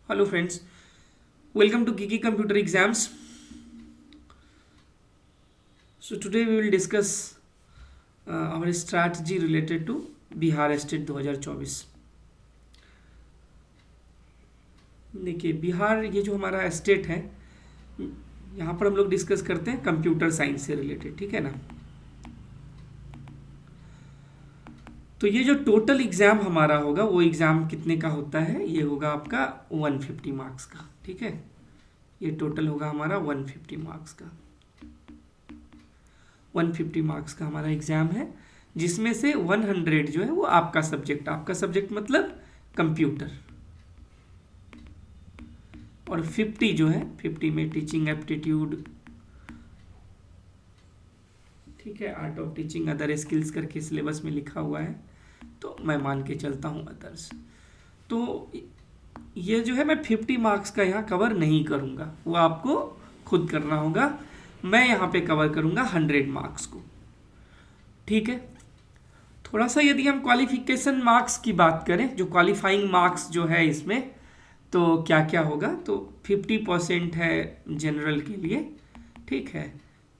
Hello friends, welcome to Geeky Computer Exams. So today we will discuss our strategy related to Bihar state 2024। देखिए बिहार ये जो हमारा state है, यहाँ पर हम लोग डिस्कस करते हैं कंप्यूटर साइंस से रिलेटेड, ठीक है ना। तो ये जो टोटल एग्ज़ाम हमारा होगा वो एग्ज़ाम कितने का होता है, ये होगा आपका 150 मार्क्स का, ठीक है। ये टोटल होगा हमारा 150 मार्क्स का। 150 मार्क्स का हमारा एग्ज़ाम है, जिसमें से 100 जो है वो आपका सब्जेक्ट मतलब कंप्यूटर, और 50 जो है 50 में टीचिंग एप्टीट्यूड, ठीक है, art of teaching, other skills करके सिलेबस में लिखा हुआ है, तो मैं मान के चलता हूँ अदर्स। तो ये जो है मैं 50 मार्क्स का यहाँ कवर नहीं करूँगा, वो आपको खुद करना होगा। मैं यहाँ पे कवर करूँगा 100 मार्क्स को, ठीक है। थोड़ा सा यदि हम क्वालिफिकेशन मार्क्स की बात करें, जो क्वालिफाइंग मार्क्स जो है इसमें, तो क्या क्या होगा, तो 50% है जनरल के लिए, ठीक है,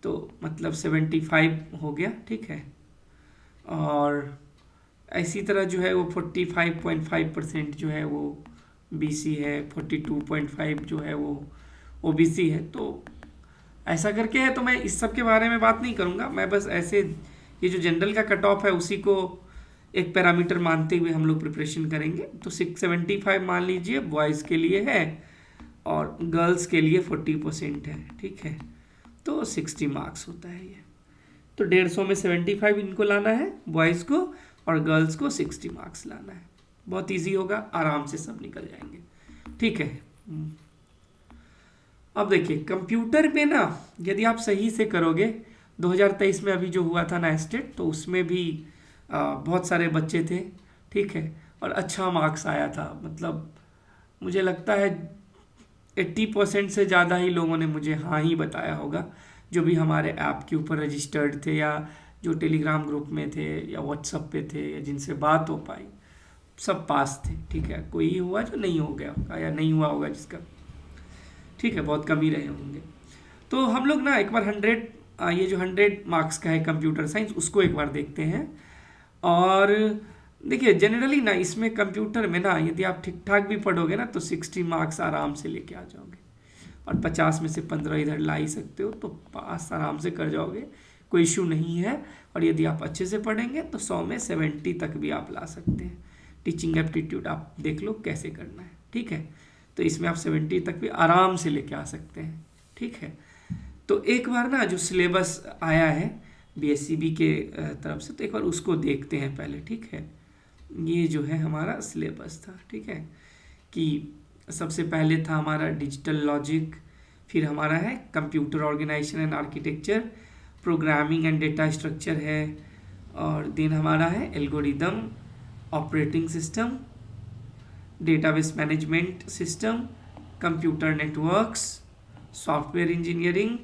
तो मतलब 75 हो गया, ठीक है। और इसी तरह जो है वो 45.5% जो है वो बीसी है, 42.5 जो है वो ओबीसी है। तो ऐसा करके है, तो मैं इस सब के बारे में बात नहीं करूँगा, मैं बस ऐसे ये जो जनरल का कट ऑफ है उसी को एक पैरामीटर मानते हुए हम लोग प्रिपरेशन करेंगे। तो 675 मान लीजिए बॉयज़ के लिए है, और गर्ल्स के लिए 40% है, ठीक है, तो 60 मार्क्स होता है ये। तो 150 में 75 इनको लाना है बॉयज़ को, और गर्ल्स को 60 मार्क्स लाना है। बहुत इजी होगा, आराम से सब निकल जाएंगे, ठीक है। अब देखिए कंप्यूटर में ना, यदि आप सही से करोगे, 2023 में अभी जो हुआ था ना स्टेट, तो उसमें भी बहुत सारे बच्चे थे, ठीक है, और अच्छा मार्क्स आया था। मतलब मुझे लगता है 80% से ज़्यादा ही लोगों ने मुझे हाँ ही बताया होगा, जो भी हमारे ऐप के ऊपर रजिस्टर्ड थे, या जो टेलीग्राम ग्रुप में थे, या व्हाट्सअप पे थे, या जिनसे बात हो पाई, सब पास थे, ठीक है। कोई ही हुआ जो नहीं हो गया होगा, या नहीं हुआ होगा जिसका, ठीक है, बहुत कम ही रहे होंगे। तो हम लोग ना एक बार 100 ये जो 100 मार्क्स का है कंप्यूटर साइंस, उसको एक बार देखते हैं। और देखिए जनरली ना इसमें कंप्यूटर में ना, यदि आप ठीक ठाक भी पढ़ोगे ना, तो 60 मार्क्स आराम से लेके आ जाओगे, और 50 में से 15 इधर ला ही सकते हो, तो पास आराम से कर जाओगे, कोई इशू नहीं है। और यदि आप अच्छे से पढ़ेंगे तो 100 में 70 तक भी आप ला सकते हैं। टीचिंग एप्टीट्यूड आप देख लो कैसे करना है, ठीक है, तो इसमें आप 70 तक भी आराम से लेके आ सकते हैं, ठीक है। तो एक बार ना जो सिलेबस आया है बीएससीबी के तरफ से, तो एक बार उसको देखते हैं पहले, ठीक है। ये जो है हमारा सिलेबस था, ठीक है, कि सबसे पहले था हमारा डिजिटल लॉजिक, फिर हमारा है computer organisation and architecture, programming and data structure है, और देन हमारा है algorithm, operating system, database management system, computer networks, software engineering,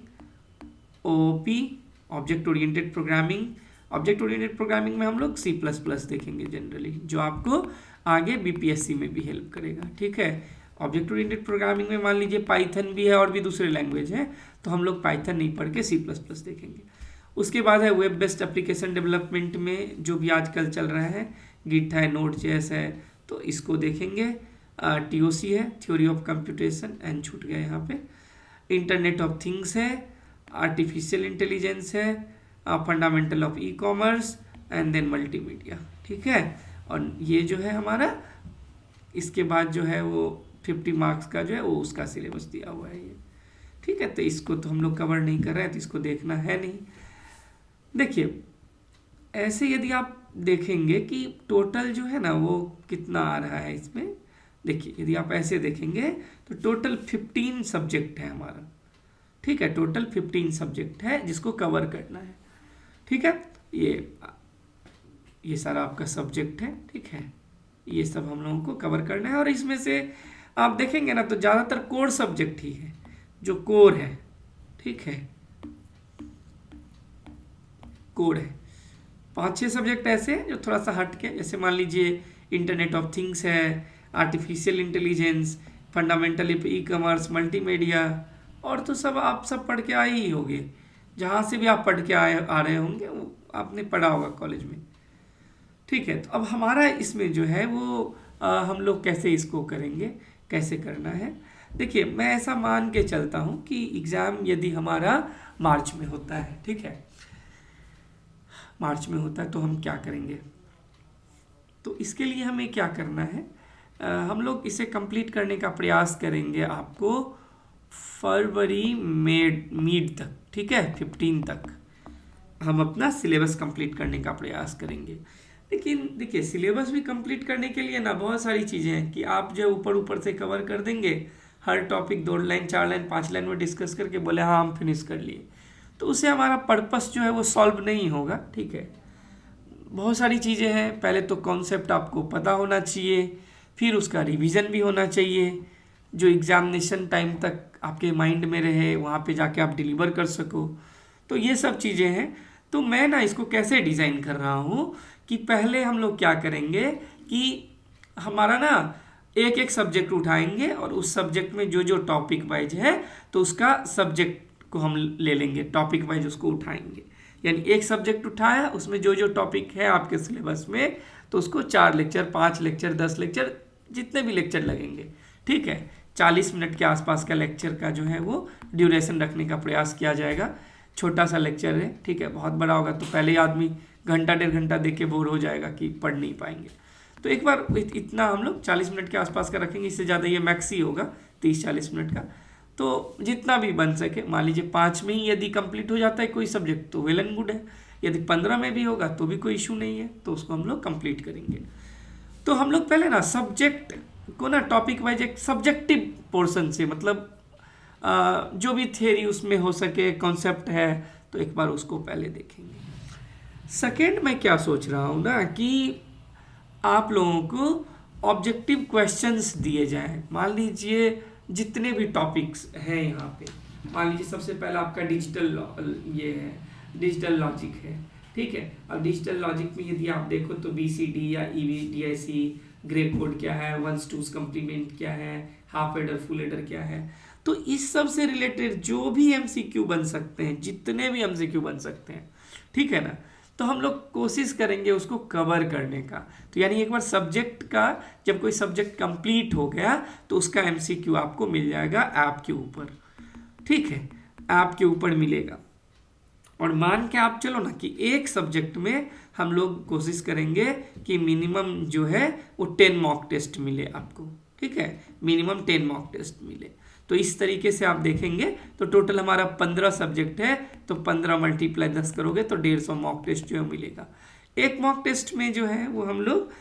OOP, object oriented programming. Object oriented programming में हम लोग C++ देखेंगे जनरली, जो आपको आगे बीपीएससी में भी हेल्प करेगा, ठीक है। ऑब्जेक्ट ओरिएंटेड प्रोग्रामिंग में मान लीजिए पाइथन भी है और भी दूसरे लैंग्वेज हैं, तो हम लोग पाइथन नहीं पढ़ के C++ देखेंगे। उसके बाद है वेब बेस्ड एप्लीकेशन डेवलपमेंट में, जो भी आजकल चल रहा है, गिट है, नोड.js है, तो इसको देखेंगे। टीओसी है, थ्योरी ऑफ कंप्यूटेशन, एंड छूट गया यहाँ पे। इंटरनेट ऑफ थिंग्स है, आर्टिफिशियल इंटेलिजेंस है, fundamental of e commerce, and then multimedia, ठीक है। और ये जो है हमारा, इसके बाद जो है वो 50 मार्क्स का जो है वो उसका सिलेबस दिया हुआ है ये, ठीक है। तो इसको तो हम लोग कवर नहीं कर रहे हैं, तो इसको देखना है नहीं। देखिए ऐसे यदि आप देखेंगे कि टोटल जो है ना वो कितना आ रहा है इसमें, देखिए यदि आप ऐसे देखेंगे तो टोटल 15 सब्जेक्ट है हमारा, ठीक है, टोटल 15 सब्जेक्ट है जिसको कवर करना है, ठीक है। ये सारा आपका सब्जेक्ट है, ठीक है, ये सब हम लोगों को कवर करना है। और इसमें से आप देखेंगे ना तो ज़्यादातर कोर सब्जेक्ट ही है, जो कोर है, ठीक है, कोर है। 5-6 सब्जेक्ट ऐसे हैं जो थोड़ा सा हट के, जैसे मान लीजिए इंटरनेट ऑफ थिंग्स है, artificial intelligence, fundamental e commerce, multimedia, और तो सब आप सब पढ़ के आए ही होंगे, जहाँ से भी आप पढ़ के आ रहे होंगे वो आपने पढ़ा होगा कॉलेज में। ठीक है, तो अब हमारा इसमें जो है वो हम लोग कैसे इसको करेंगे, कैसे करना है। देखिए, मैं ऐसा मान के चलता हूँ कि एग्ज़ाम यदि हमारा मार्च में होता है, ठीक है, मार्च में होता है, तो हम क्या करेंगे, तो इसके लिए हमें क्या करना है, हम लोग इसे कंप्लीट करने का प्रयास करेंगे आपको फरवरी मिड तक, ठीक है, 15 तक हम अपना सिलेबस कंप्लीट करने का प्रयास करेंगे। लेकिन देखिए, सिलेबस भी कंप्लीट करने के लिए ना बहुत सारी चीज़ें हैं कि आप जो ऊपर ऊपर से कवर कर देंगे, हर टॉपिक 2 लाइन 4 लाइन 5 लाइन में डिस्कस करके बोले हाँ हम फिनिश कर लिए, तो उससे हमारा पर्पस जो है वो सॉल्व नहीं होगा। ठीक है, बहुत सारी चीज़ें हैं, पहले तो कॉन्सेप्ट आपको पता होना चाहिए, फिर उसका रिवीजन भी होना चाहिए, जो एग्जामिनेशन टाइम तक आपके माइंड में रहे, वहाँ पे जाके आप डिलीवर कर सको। तो ये सब चीज़ें हैं। तो मैं ना इसको कैसे डिज़ाइन कर रहा हूँ कि पहले हम लोग क्या करेंगे कि हमारा ना एक एक सब्जेक्ट उठाएंगे और उस सब्जेक्ट में जो जो टॉपिक वाइज है तो उसका सब्जेक्ट को हम ले लेंगे, टॉपिक वाइज उसको उठाएंगे। यानी एक सब्जेक्ट उठाया, उसमें जो जो टॉपिक है आपके सिलेबस में तो उसको 4 लेक्चर 5 लेक्चर 10 लेक्चर जितने भी लेक्चर लगेंगे, ठीक है, 40 मिनट के आसपास का लेक्चर का जो है वो ड्यूरेशन रखने का प्रयास किया जाएगा। छोटा सा लेक्चर है, ठीक है, बहुत बड़ा होगा तो पहले ही आदमी घंटा 1.5 घंटा देख के बोर हो जाएगा कि पढ़ नहीं पाएंगे। तो एक बार इतना हम लोग 40 मिनट के आसपास का रखेंगे, इससे ज़्यादा ये मैक्स ही होगा 30-40 मिनट का। तो जितना भी बन सके, मान लीजिए 5 में ही यदि कंप्लीट हो जाता है कोई सब्जेक्ट तो वेल एंड गुड है, यदि 15 में भी होगा तो भी कोई इशू नहीं है, तो उसको हम लोग कंप्लीट करेंगे। तो हम लोग पहले ना सब्जेक्ट को ना टॉपिक वाइज एक सब्जेक्टिव पोर्शन से, मतलब जो भी थियरी उसमें हो सके, कॉन्सेप्ट है, तो एक बार उसको पहले देखेंगे। सेकेंड मैं क्या सोच रहा हूँ ना कि आप लोगों को ऑब्जेक्टिव क्वेश्चंस दिए जाएं। मान लीजिए जितने भी टॉपिक्स हैं यहाँ पे, मान लीजिए सबसे पहला आपका डिजिटल लॉजिक है, ठीक है। अब डिजिटल लॉजिक में यदि आप देखो तो BCD या EVDIC, ग्रे कोड क्या है, 1s 2s कम्प्लीमेंट क्या है, हाफ एडर फुल एडर क्या है, तो इस सब से रिलेटेड जो भी MCQ बन सकते हैं, जितने भी MCQ बन सकते हैं, ठीक है ना, तो हम लोग कोशिश करेंगे उसको कवर करने का। तो यानी एक बार सब्जेक्ट का, जब कोई सब्जेक्ट कंप्लीट हो गया तो उसका MCQ आपको मिल जाएगा ऐप के ऊपर, ठीक है, ऐप के ऊपर मिलेगा। और मान के आप चलो ना कि एक सब्जेक्ट में हम लोग कोशिश करेंगे कि मिनिमम जो है वो 10 मॉक टेस्ट मिले आपको, ठीक है, मिनिमम 10 मॉक टेस्ट मिले। तो इस तरीके से आप देखेंगे तो टोटल हमारा 15 सब्जेक्ट है, तो 15 × 10 करोगे तो 150 मॉक टेस्ट जो है मिलेगा। एक मॉक टेस्ट में जो है वो हम लोग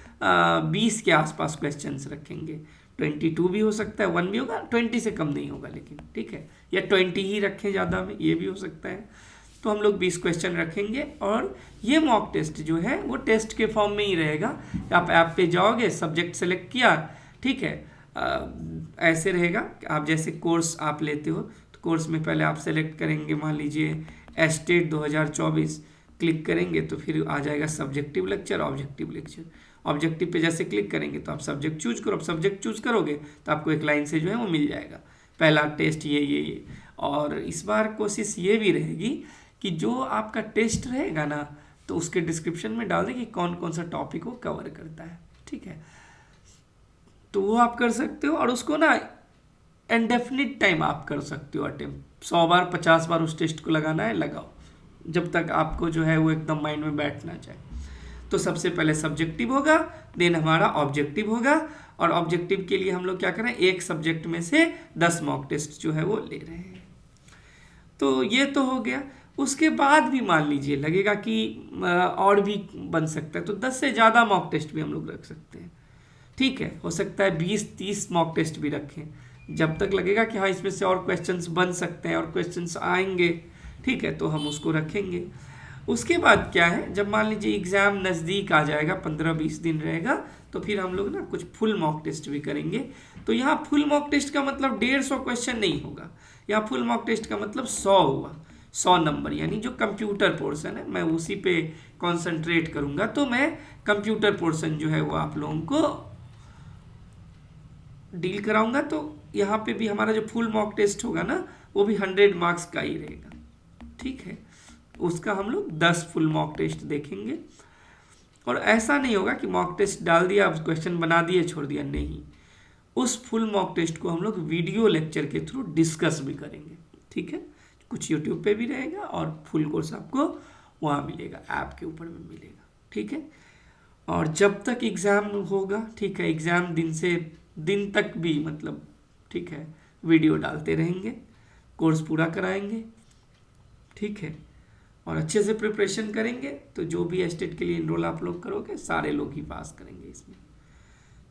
20 के आसपास क्वेश्चंस रखेंगे, 22 भी हो सकता है, 1 भी होगा, 20 से कम नहीं होगा लेकिन, ठीक है, या 20 ही रखें ज़्यादा में, ये भी हो सकता है। तो हम लोग 20 क्वेश्चन रखेंगे और ये मॉक टेस्ट जो है वो टेस्ट के फॉर्म में ही रहेगा। आप ऐप पे जाओगे, सब्जेक्ट सेलेक्ट किया, ठीक है, ऐसे रहेगा कि आप जैसे कोर्स आप लेते हो तो कोर्स में पहले आप सेलेक्ट करेंगे, मान लीजिए एस्टेट 2024, क्लिक करेंगे तो फिर आ जाएगा subjective lecture, objective lecture. Objective पे जैसे क्लिक करेंगे तो आप सब्जेक्ट चूज करो, अब सब्जेक्ट चूज करोगे तो आपको एक लाइन से जो है वो मिल जाएगा, पहला टेस्ट ये। और इस बार कोशिश ये भी रहेगी कि जो आपका टेस्ट रहेगा ना तो उसके डिस्क्रिप्शन में डाल दें कि कौन कौन सा टॉपिक वो कवर करता है, ठीक है, तो वो आप कर सकते हो। और उसको ना इंडेफिनिट टाइम आप कर सकते हो अटेम्प्ट, 100 बार 50 बार उस टेस्ट को लगाना है, लगाओ, जब तक आपको जो है वो एकदम माइंड में बैठना चाहिए। तो सबसे पहले सब्जेक्टिव होगा, देन हमारा ऑब्जेक्टिव होगा, और ऑब्जेक्टिव के लिए हम लोग क्या करें, एक सब्जेक्ट में से 10 मॉक टेस्ट जो है वो ले रहे हैं। तो ये तो हो गया। उसके बाद भी मान लीजिए लगेगा कि और भी बन सकता है तो 10 से ज़्यादा मॉक टेस्ट भी हम लोग रख सकते हैं, ठीक है, हो सकता है 20-30 मॉक टेस्ट भी रखें, जब तक लगेगा कि हाँ इसमें से और क्वेश्चंस बन सकते हैं और क्वेश्चंस आएंगे, ठीक है, तो हम उसको रखेंगे। उसके बाद क्या है, जब मान लीजिए एग्ज़ाम नज़दीक आ जाएगा, 15-20 दिन रहेगा, तो फिर हम लोग ना कुछ फुल मॉक टेस्ट भी करेंगे। तो यहाँ फुल मॉक टेस्ट का मतलब 150 क्वेश्चन नहीं होगा, यहाँ फुल मॉक टेस्ट का मतलब 100 हुआ, 100 नंबर, यानी जो कंप्यूटर पोर्शन है मैं उसी पे कॉन्सेंट्रेट करूँगा। तो मैं कंप्यूटर पोर्शन जो है वो आप लोगों को डील कराऊंगा, तो यहाँ पे भी हमारा जो फुल मॉक टेस्ट होगा ना, वो भी 100 मार्क्स का ही रहेगा। ठीक है, उसका हम लोग 10 फुल मॉक टेस्ट देखेंगे। और ऐसा नहीं होगा कि मॉक टेस्ट डाल दिया, क्वेश्चन बना दिए, छोड़ दिया, नहीं। उस फुल मॉक टेस्ट को हम लोग वीडियो लेक्चर के थ्रू डिस्कस भी करेंगे। ठीक है, कुछ यूट्यूब पे भी रहेगा और फुल कोर्स आपको वहाँ मिलेगा, ऐप के ऊपर में मिलेगा। ठीक है, और जब तक एग्ज़ाम होगा, ठीक है, एग्ज़ाम दिन से दिन तक भी मतलब, ठीक है, वीडियो डालते रहेंगे, कोर्स पूरा कराएंगे। ठीक है, और अच्छे से प्रिपरेशन करेंगे तो जो भी एस्टेट के लिए इनरोल आप लोग करोगे, सारे लोग ही पास करेंगे इसमें।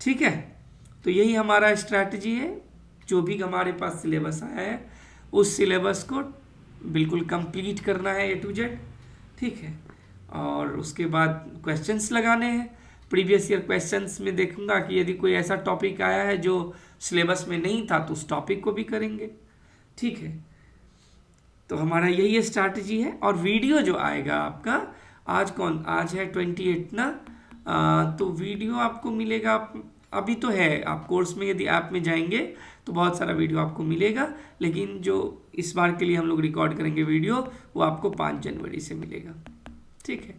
ठीक है, तो यही हमारा स्ट्रैटेजी है। जो भी हमारे पास सिलेबस आया है, उस सिलेबस को बिल्कुल कंप्लीट करना है A to Z। ठीक है, और उसके बाद क्वेश्चंस लगाने हैं। प्रीवियस ईयर क्वेश्चंस में देखूंगा कि यदि कोई ऐसा टॉपिक आया है जो सिलेबस में नहीं था, तो उस टॉपिक को भी करेंगे। ठीक है, तो हमारा यही स्ट्रैटेजी है। और वीडियो जो आएगा आपका, आज है 28 ना, तो वीडियो आपको मिलेगा, अभी तो है, आप कोर्स में यदि ऐप में जाएंगे तो बहुत सारा वीडियो आपको मिलेगा, लेकिन जो इस बार के लिए हम लोग रिकॉर्ड करेंगे वीडियो, वो आपको 5 जनवरी से मिलेगा। ठीक है,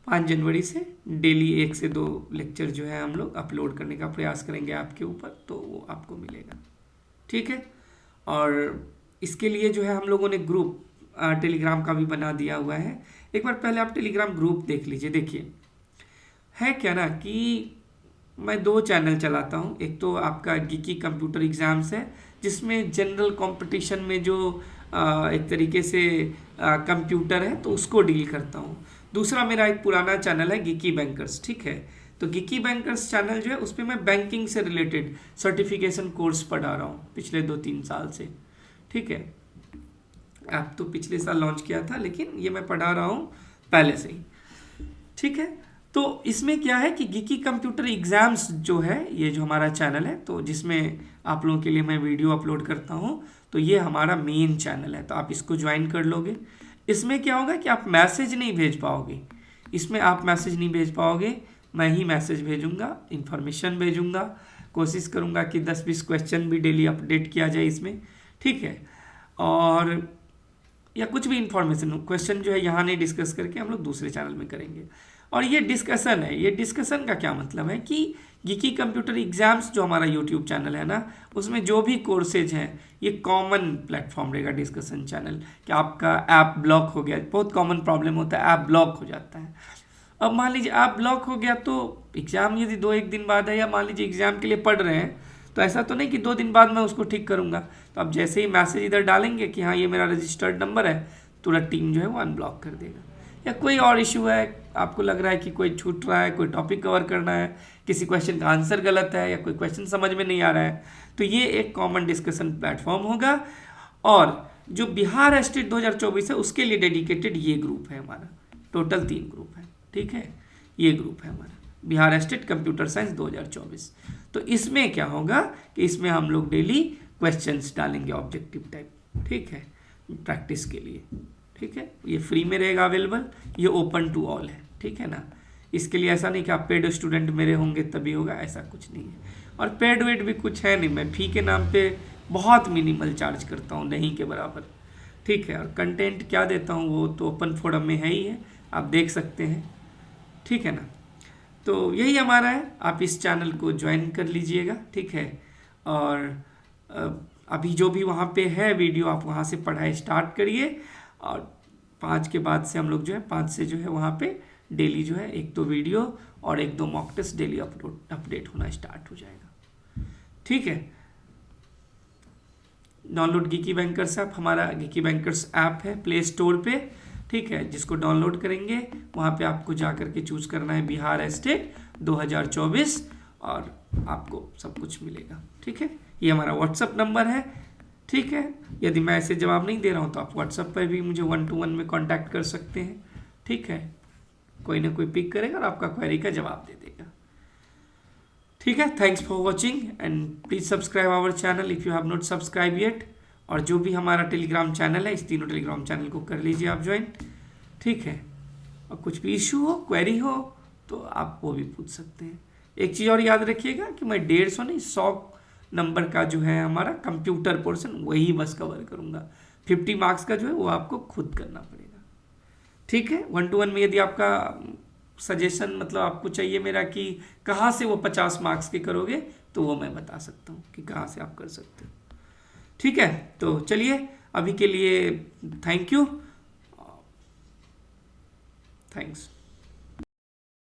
5 जनवरी से डेली 1 से 2 लेक्चर जो है हम लोग अपलोड करने का प्रयास करेंगे ऐप के ऊपर, तो वो आपको मिलेगा। ठीक है, और इसके लिए जो है हम लोगों ने ग्रुप टेलीग्राम का भी बना दिया हुआ है। एक बार पहले आप टेलीग्राम ग्रुप देख लीजिए। देखिए, है क्या ना कि मैं 2 चैनल चलाता हूँ। एक तो आपका गिकी कंप्यूटर एग्ज़ाम्स है, जिसमें जनरल कंपटीशन में जो एक तरीके से कंप्यूटर है, तो उसको डील करता हूँ। दूसरा मेरा एक पुराना चैनल है गिकी बैंकर्स। ठीक है, तो गिकी बैंकर्स चैनल जो है, उस पर मैं बैंकिंग से रिलेटेड सर्टिफिकेशन कोर्स पढ़ा रहा हूँ पिछले 2-3 साल से। ठीक है, ऐप तो पिछले साल लॉन्च किया था, लेकिन ये मैं पढ़ा रहा हूँ पहले से ही। ठीक है, तो इसमें क्या है कि गिकी कंप्यूटर एग्ज़ाम्स जो है, ये जो हमारा चैनल है, तो जिसमें आप लोगों के लिए मैं वीडियो अपलोड करता हूँ, तो ये हमारा मेन चैनल है। तो आप इसको ज्वाइन कर लोगे। इसमें क्या होगा कि आप मैसेज नहीं भेज पाओगे, इसमें आप मैसेज नहीं भेज पाओगे, मैं ही मैसेज भेजूंगा, इन्फॉर्मेशन भेजूंगा। कोशिश करूंगा कि 10-20 क्वेश्चन भी डेली अपडेट किया जाए इसमें। ठीक है, और या कुछ भी इन्फॉर्मेशन क्वेश्चन जो है यहाँ नहीं डिस्कस करके हम लोग दूसरे चैनल में करेंगे। और ये डिस्कशन है, ये डिस्कशन का क्या मतलब है कि गिकी कंप्यूटर एग्जाम्स जो हमारा यूट्यूब चैनल है ना, उसमें जो भी कोर्सेज हैं, ये कॉमन प्लेटफॉर्म रहेगा डिस्कशन चैनल। कि आपका ऐप ब्लॉक हो गया, बहुत कॉमन प्रॉब्लम होता है, ऐप ब्लॉक हो जाता है। अब मान लीजिए ऐप ब्लॉक हो गया, तो एग्ज़ाम यदि 2-1 दिन बाद है, या मान लीजिए एग्ज़ाम के लिए पढ़ रहे हैं, तो ऐसा तो नहीं कि 2 दिन बाद मैं उसको ठीक करूँगा। तो आप जैसे ही मैसेज इधर डालेंगे कि हाँ ये मेरा रजिस्टर्ड नंबर है, तुरंत टीम जो है वो अनब्लॉक कर देगा। या कोई और इशू है, आपको लग रहा है कि कोई छूट रहा है, कोई टॉपिक कवर करना है, किसी क्वेश्चन का आंसर गलत है, या कोई क्वेश्चन समझ में नहीं आ रहा है, तो ये एक कॉमन डिस्कशन प्लेटफॉर्म होगा। और जो बिहार स्टेट 2024 है, उसके लिए डेडिकेटेड ये ग्रुप है हमारा। टोटल 3 ग्रुप है। ठीक है, ये ग्रुप है हमारा बिहार स्टेट कंप्यूटर साइंस 2024। तो इसमें क्या होगा कि इसमें हम लोग डेली क्वेश्चंस डालेंगे ऑब्जेक्टिव टाइप। ठीक है, प्रैक्टिस के लिए। ठीक है, ये फ्री में रहेगा अवेलेबल, ये ओपन टू ऑल है। ठीक है ना, इसके लिए ऐसा नहीं कि आप पेड स्टूडेंट मेरे होंगे तभी होगा, ऐसा कुछ नहीं है। और पेड वेड भी कुछ है नहीं, मैं फी के नाम पे बहुत मिनिमल चार्ज करता हूँ, नहीं के बराबर। ठीक है, और कंटेंट क्या देता हूँ वो तो ओपन फोरम में है ही है, आप देख सकते हैं। ठीक है ना, तो यही हमारा है, आप इस चैनल को ज्वाइन कर लीजिएगा। ठीक है, और अभी जो भी वहाँ पे है वीडियो, आप वहाँ से पढ़ाई स्टार्ट करिए। और 5 के बाद से हम लोग जो है 5 से जो है वहाँ पे डेली जो है 1-2 वीडियो और 1-2 मॉक टेस्ट डेली अपडेट होना स्टार्ट हो जाएगा। ठीक है, डाउनलोड गिकी बैंकर्स ऐप, हमारा गिकी बैंकर्स ऐप है प्ले स्टोर पे। ठीक है, जिसको डाउनलोड करेंगे वहाँ पे आपको जा करके चूज़ करना है बिहार स्टेट 2024 और आपको सब कुछ मिलेगा। ठीक है, ये हमारा व्हाट्सअप नंबर है। ठीक है, यदि मैं ऐसे जवाब नहीं दे रहा हूँ तो आप व्हाट्सअप पर भी मुझे 1-to-1 में कांटेक्ट कर सकते हैं। ठीक है, कोई ना कोई पिक करेगा और आपका क्वेरी का जवाब दे देगा। ठीक है, thanks for watching and please subscribe our channel if you have not subscribe yet. और जो भी हमारा टेलीग्राम चैनल है, इस तीनों टेलीग्राम चैनल को कर लीजिए आप ज्वाइन। ठीक है, और कुछ भी इशू हो, क्वेरी हो, तो आप वो भी पूछ सकते हैं। एक चीज़ और याद रखिएगा कि मैं 150 नहीं 100 नंबर का जो है हमारा कंप्यूटर पोर्शन वही बस कवर करूँगा। 50 मार्क्स का जो है वो आपको खुद करना पड़ेगा। ठीक है, 1 to 1 में यदि आपका सजेशन मतलब आपको चाहिए मेरा कि कहाँ से वो 50 मार्क्स के करोगे, तो वो मैं बता सकता हूँ कि कहाँ से आप कर सकते हो। ठीक है, तो चलिए अभी के लिए थैंक यू, थैंक्स।